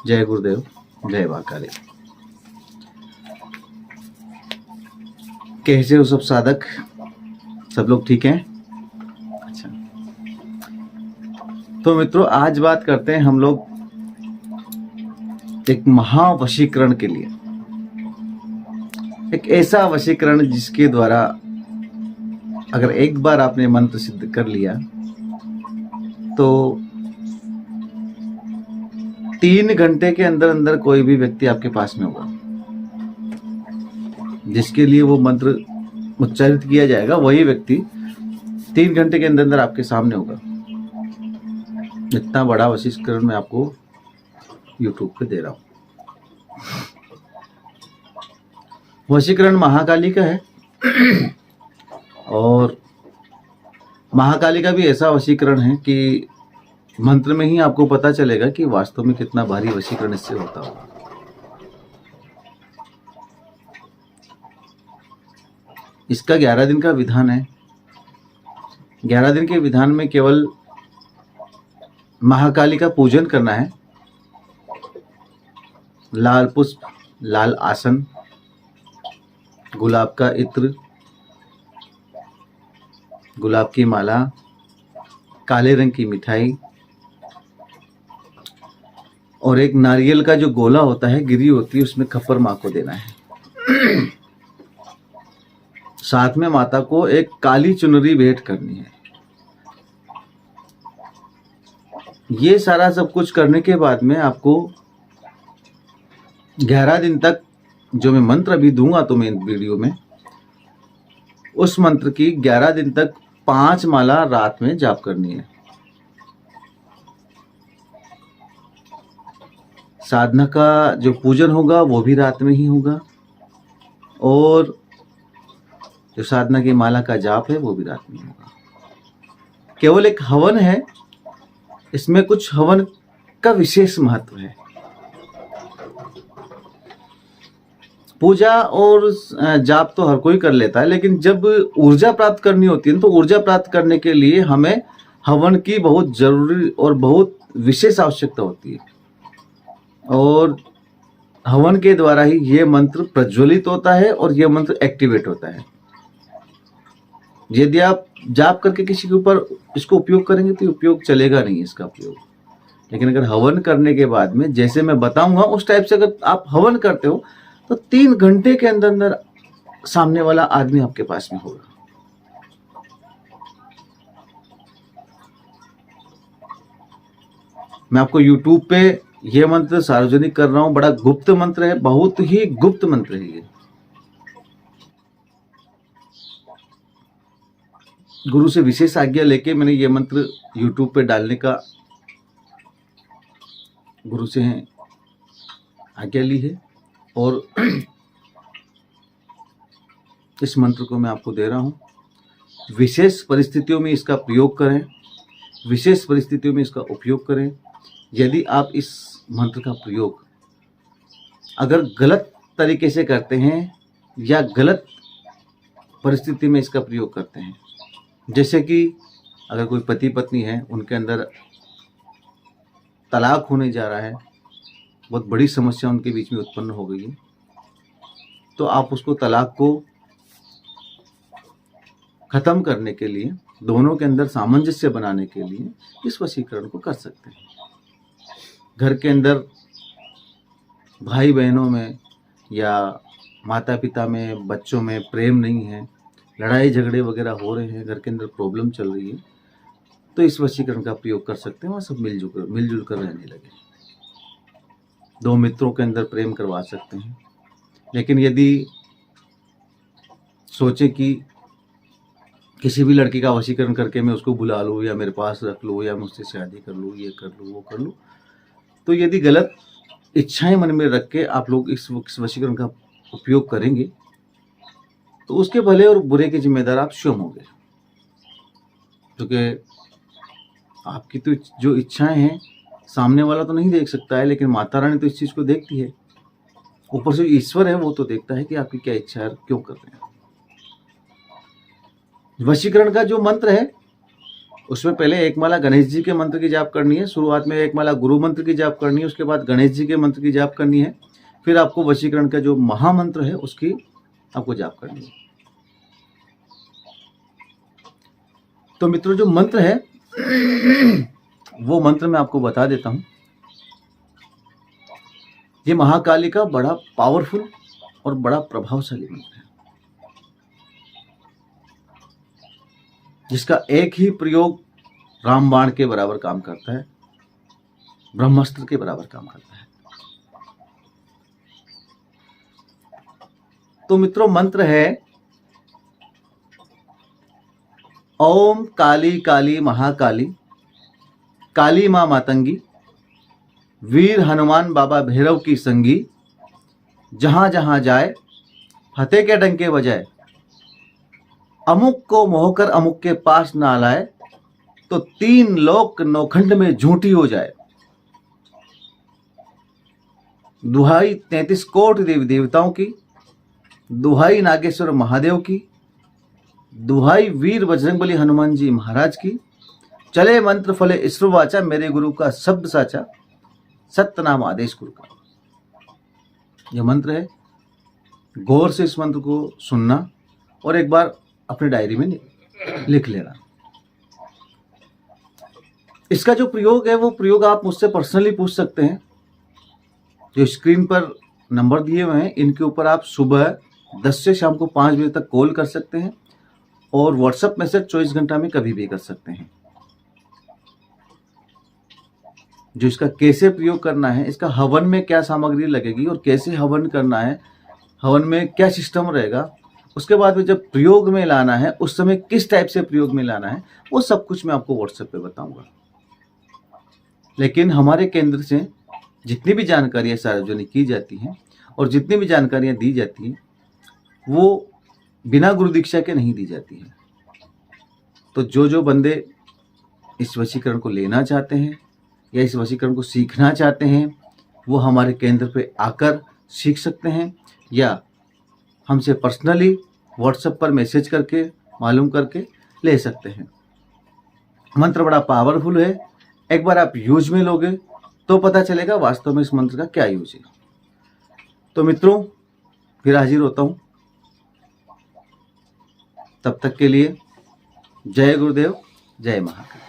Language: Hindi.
जय गुरुदेव, जय मां काली। कैसे हो सब साधक? सब लोग ठीक हैं? अच्छा, तो मित्रों आज बात करते हैं हम लोग एक महावशीकरण के लिए। एक ऐसा वशीकरण जिसके द्वारा अगर एक बार आपने मंत्र सिद्ध कर लिया तो 3 घंटे के अंदर अंदर कोई भी व्यक्ति आपके पास में होगा। जिसके लिए वो मंत्र उच्चारित किया जाएगा वही व्यक्ति 3 घंटे के अंदर अंदर आपके सामने होगा। इतना बड़ा वशीकरण मैं आपको YouTube पे दे रहा हूं। वशीकरण महाकाली का है और महाकाली का भी ऐसा वशीकरण है कि मंत्र में ही आपको पता चलेगा कि वास्तव में कितना भारी वशीकरण इससे होता होगा। इसका 11 दिन का विधान है। 11 दिन के विधान में केवल महाकाली का पूजन करना है। लाल पुष्प, लाल आसन, गुलाब का इत्र, गुलाब की माला, काले रंग की मिठाई और एक नारियल का जो गोला होता है, गिरी होती है, उसमें खप्पर माँ को देना है। साथ में माता को एक काली चुनरी भेंट करनी है। ये सारा सब कुछ करने के बाद में आपको 11 दिन तक जो मैं मंत्र अभी दूंगा तुम्हें वीडियो में, उस मंत्र की 11 दिन तक 5 माला रात में जाप करनी है। साधना का जो पूजन होगा वो भी रात में ही होगा और जो साधना की माला का जाप है वो भी रात में होगा। केवल एक हवन है, इसमें कुछ हवन का विशेष महत्व है। पूजा और जाप तो हर कोई कर लेता है, लेकिन जब ऊर्जा प्राप्त करनी होती है तो ऊर्जा प्राप्त करने के लिए हमें हवन की बहुत जरूरी और बहुत विशेष आवश्यकता होती है और हवन के द्वारा ही यह मंत्र प्रज्वलित होता है और यह मंत्र एक्टिवेट होता है। यदि आप जाप करके किसी के ऊपर इसको उपयोग करेंगे तो उपयोग चलेगा नहीं इसका उपयोग। लेकिन अगर हवन करने के बाद में जैसे मैं बताऊंगा उस टाइप से अगर आप हवन करते हो तो 3 घंटे के अंदर अंदर सामने वाला आदमी आपके पास में होगा। मैं आपको YouTube पे यह मंत्र सार्वजनिक कर रहा हूं। बड़ा गुप्त मंत्र है, बहुत ही गुप्त मंत्र है ये। गुरु से विशेष आज्ञा लेके मैंने ये मंत्र YouTube पे डालने का गुरु से आज्ञा ली है और इस मंत्र को मैं आपको दे रहा हूं। विशेष परिस्थितियों में इसका प्रयोग करें, विशेष परिस्थितियों में इसका उपयोग करें। यदि आप इस मंत्र का प्रयोग अगर गलत तरीके से करते हैं या गलत परिस्थिति में इसका प्रयोग करते हैं, जैसे कि अगर कोई पति पत्नी है, उनके अंदर तलाक होने जा रहा है, बहुत बड़ी समस्या उनके बीच में उत्पन्न हो गई है, तो आप उसको तलाक को खत्म करने के लिए, दोनों के अंदर सामंजस्य बनाने के लिए इस वशीकरण को कर सकते हैं। घर के अंदर भाई बहनों में या माता पिता में, बच्चों में प्रेम नहीं है, लड़ाई झगड़े वगैरह हो रहे हैं, घर के अंदर प्रॉब्लम चल रही है, तो इस वशीकरण का प्रयोग कर सकते हैं। वहाँ सब मिलजुल कर रहने लगे। 2 मित्रों के अंदर प्रेम करवा सकते हैं। लेकिन यदि सोचे कि किसी भी लड़की का वशीकरण करके मैं उसको बुला लूँ या मेरे पास रख लूँ या मैं उससे शादी कर लूँ, ये कर लूँ, वो कर लूँ, तो यदि गलत इच्छाएं मन में रख के आप लोग इस वशीकरण का उपयोग करेंगे तो उसके भले और बुरे के जिम्मेदार आप स्वयं होंगे। क्योंकि आपकी तो जो इच्छाएं हैं सामने वाला तो नहीं देख सकता है, लेकिन माता रानी तो इस चीज को देखती है। ऊपर से ईश्वर है वो तो देखता है कि आपकी क्या इच्छा है, क्यों कर रहे हैं। वशीकरण का जो मंत्र है उसमें पहले एक माला गणेश जी के मंत्र की जाप करनी है, शुरुआत में एक माला गुरु मंत्र की जाप करनी है, उसके बाद गणेश जी के मंत्र की जाप करनी है, फिर आपको वशीकरण का जो महामंत्र है उसकी आपको जाप करनी है। तो मित्रों, जो मंत्र है वो मंत्र मैं आपको बता देता हूं। ये महाकाली का बड़ा पावरफुल और बड़ा प्रभावशाली मंत्र है, जिसका एक ही प्रयोग रामबाण के बराबर काम करता है, ब्रह्मास्त्र के बराबर काम करता है। तो मित्रों, मंत्र है ओम काली काली महाकाली, काली मां मातंगी, वीर हनुमान बाबा भैरव की संगी, जहां जहां जाए फतेह के डंके बजाए, अमुक को मोहकर अमुक के पास ना लाए, तो 3 लोक नौखंड में झूठी हो जाए। दुहाई 33 कोटि देवी देवताओं की, दुहाई नागेश्वर महादेव की, दुहाई वीर बजरंगबली हनुमान जी महाराज की, चले मंत्र फले ईश्वर वाचा, मेरे गुरु का शब्द साचा, सत्यनाम आदेश गुरु का। यह मंत्र है, गौर से इस मंत्र को सुनना और एक बार अपने डायरी में लिख लेना। इसका जो प्रयोग है वो प्रयोग आप मुझसे पर्सनली पूछ सकते हैं। जो स्क्रीन पर नंबर दिए हुए हैं इनके ऊपर आप सुबह 10 से शाम को 5 बजे तक कॉल कर सकते हैं और व्हाट्सएप मैसेज 24 घंटा में कभी भी कर सकते हैं। जो इसका कैसे प्रयोग करना है, इसका हवन में क्या सामग्री लगेगी और कैसे हवन करना है, हवन में क्या सिस्टम रहेगा, उसके बाद में जब प्रयोग में लाना है उस समय किस टाइप से प्रयोग में लाना है, वो सब कुछ मैं आपको व्हाट्सएप पे बताऊंगा। लेकिन हमारे केंद्र से जितनी भी जानकारियां सार्वजनिक की जाती हैं और जितनी भी जानकारियां दी जाती हैं वो बिना गुरु दीक्षा के नहीं दी जाती हैं। तो जो बंदे इस वशीकरण को लेना चाहते हैं या इस वशीकरण को सीखना चाहते हैं वो हमारे केंद्र पे आकर सीख सकते हैं या हमसे पर्सनली व्हाट्सएप पर मैसेज करके मालूम करके ले सकते हैं। मंत्र बड़ा पावरफुल है, एक बार आप यूज में लोगे तो पता चलेगा वास्तव में इस मंत्र का क्या यूज है। तो मित्रों, फिर हाजिर होता हूं, तब तक के लिए जय गुरुदेव, जय महाकाल।